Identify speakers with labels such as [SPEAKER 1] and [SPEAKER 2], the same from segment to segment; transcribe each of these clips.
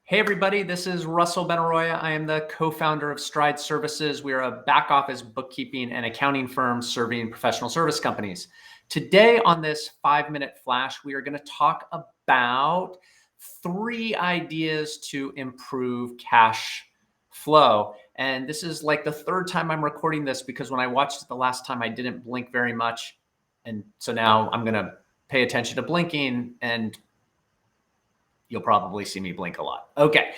[SPEAKER 1] Hey everybody, this is Russell Benaroya. I am the co-founder of Stride Services. We are a back office bookkeeping and accounting firm serving professional service companies. Today on this 5-minute flash, we are going to talk about 3 ideas to improve cash flow. And this is like the 3rd time I'm recording this because when I watched it the last time, I didn't blink very much. And so now I'm going to pay attention to blinking, and you'll probably see me blink a lot. Okay,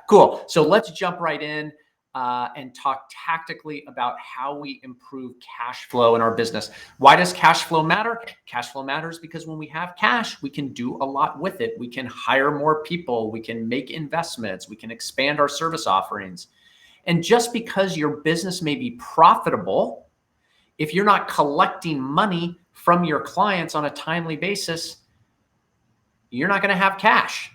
[SPEAKER 1] cool. So let's jump right in and talk tactically about how we improve cash flow in our business. Why does cash flow matter? Cash flow matters because when we have cash, we can do a lot with it. We can hire more people. We can make investments. We can expand our service offerings. And just because your business may be profitable, if you're not collecting money from your clients on a timely basis, you're not going to have cash.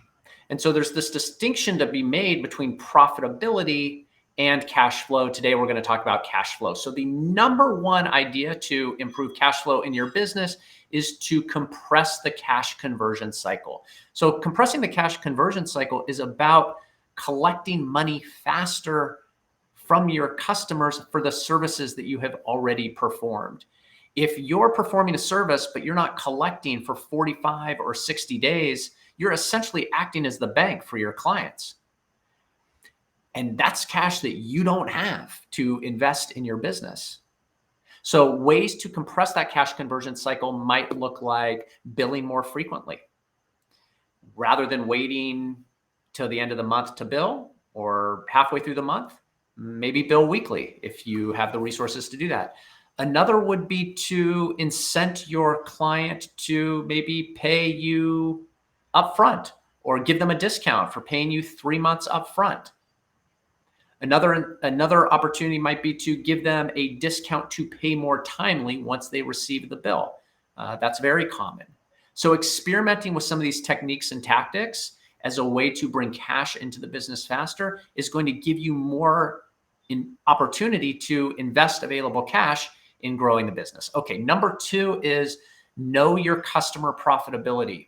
[SPEAKER 1] And so there's this distinction to be made between profitability and cash flow. Today, we're going to talk about cash flow. So the number one idea to improve cash flow in your business is to compress the cash conversion cycle. So compressing the cash conversion cycle is about collecting money faster from your customers for the services that you have already performed. If you're performing a service, but you're not collecting for 45 or 60 days, you're essentially acting as the bank for your clients. And that's cash that you don't have to invest in your business. So ways to compress that cash conversion cycle might look like billing more frequently. Rather than waiting till the end of the month to bill or halfway through the month, maybe bill weekly if you have the resources to do that. Another would be to incent your client to maybe pay you upfront or give them a discount for paying you 3 months upfront. Another opportunity might be to give them a discount to pay more timely once they receive the bill. That's very common. So experimenting with some of these techniques and tactics as a way to bring cash into the business faster is going to give you more opportunity to invest available cash in growing the business. Okay, number 2 is know your customer profitability.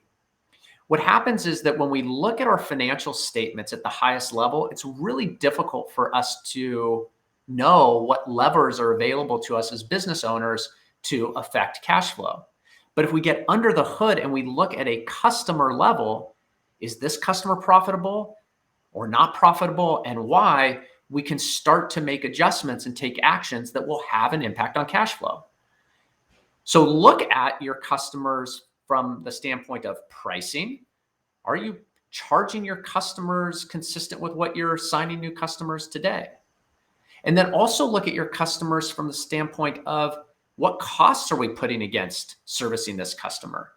[SPEAKER 1] What happens is that when we look at our financial statements at the highest level, it's really difficult for us to know what levers are available to us as business owners to affect cash flow. But if we get under the hood and we look at a customer level, is this customer profitable or not profitable, and why? We can start to make adjustments and take actions that will have an impact on cash flow. So look at your customers from the standpoint of pricing. Are you charging your customers consistent with what you're signing new customers today? And then also look at your customers from the standpoint of what costs are we putting against servicing this customer?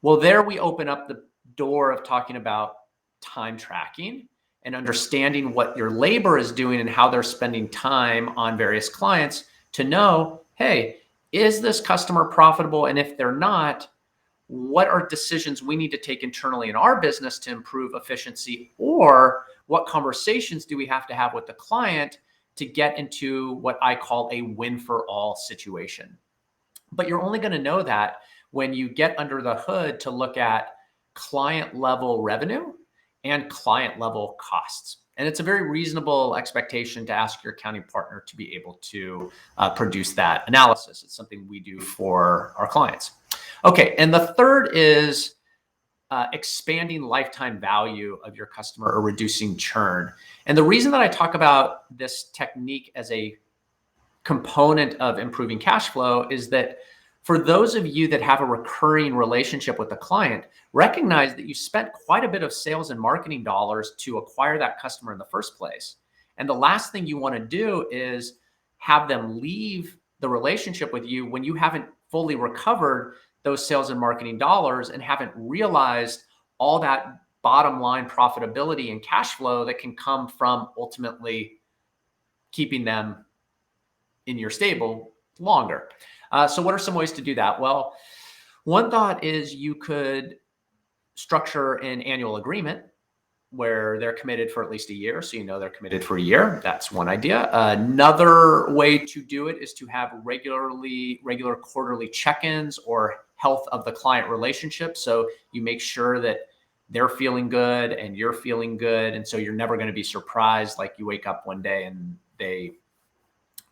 [SPEAKER 1] Well, there we open up the door of talking about time tracking and understanding what your labor is doing and how they're spending time on various clients to know, hey, is this customer profitable? And if they're not, what are decisions we need to take internally in our business to improve efficiency? Or what conversations do we have to have with the client to get into what I call a win for all situation? But you're only going to know that when you get under the hood to look at client level revenue and client level costs. And it's a very reasonable expectation to ask your accounting partner to be able to produce that analysis. It's something we do for our clients. Okay, and the third is expanding lifetime value of your customer or reducing churn. And the reason that I talk about this technique as a component of improving cash flow is that for those of you that have a recurring relationship with the client, recognize that you spent quite a bit of sales and marketing dollars to acquire that customer in the first place. And the last thing you want to do is have them leave the relationship with you when you haven't fully recovered those sales and marketing dollars and haven't realized all that bottom line profitability and cash flow that can come from ultimately keeping them in your stable longer. So what are some ways to do that? Well, one thought is you could structure an annual agreement where they're committed for at least a year. So you know they're committed for a year. That's one idea. Another way to do it is to have regular quarterly check-ins or health of the client relationship. So you make sure that they're feeling good and you're feeling good. And so you're never going to be surprised like you wake up one day and they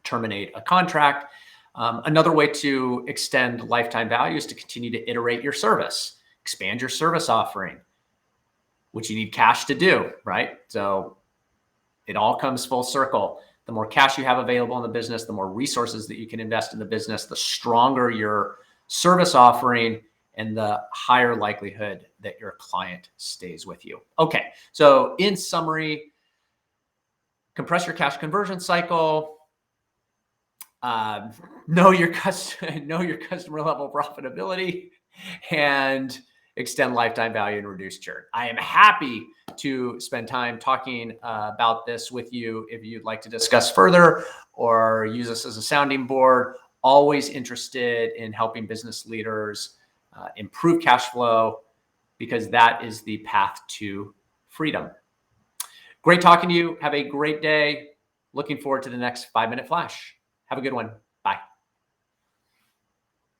[SPEAKER 1] terminate a contract. Another way to extend lifetime value is to continue to iterate your service, expand your service offering, which you need cash to do, right? So it all comes full circle. The more cash you have available in the business, the more resources that you can invest in the business, the stronger your service offering and the higher likelihood that your client stays with you. Okay, so in summary, compress your cash conversion cycle, know your customer level profitability, and extend lifetime value and reduce churn. I am happy to spend time talking about this with you if you'd like to discuss further or use us as a sounding board. Always interested in helping business leaders improve cash flow, because that is the path to freedom. Great talking to you. Have a great day. Looking forward to the next 5-minute flash. Have a good one.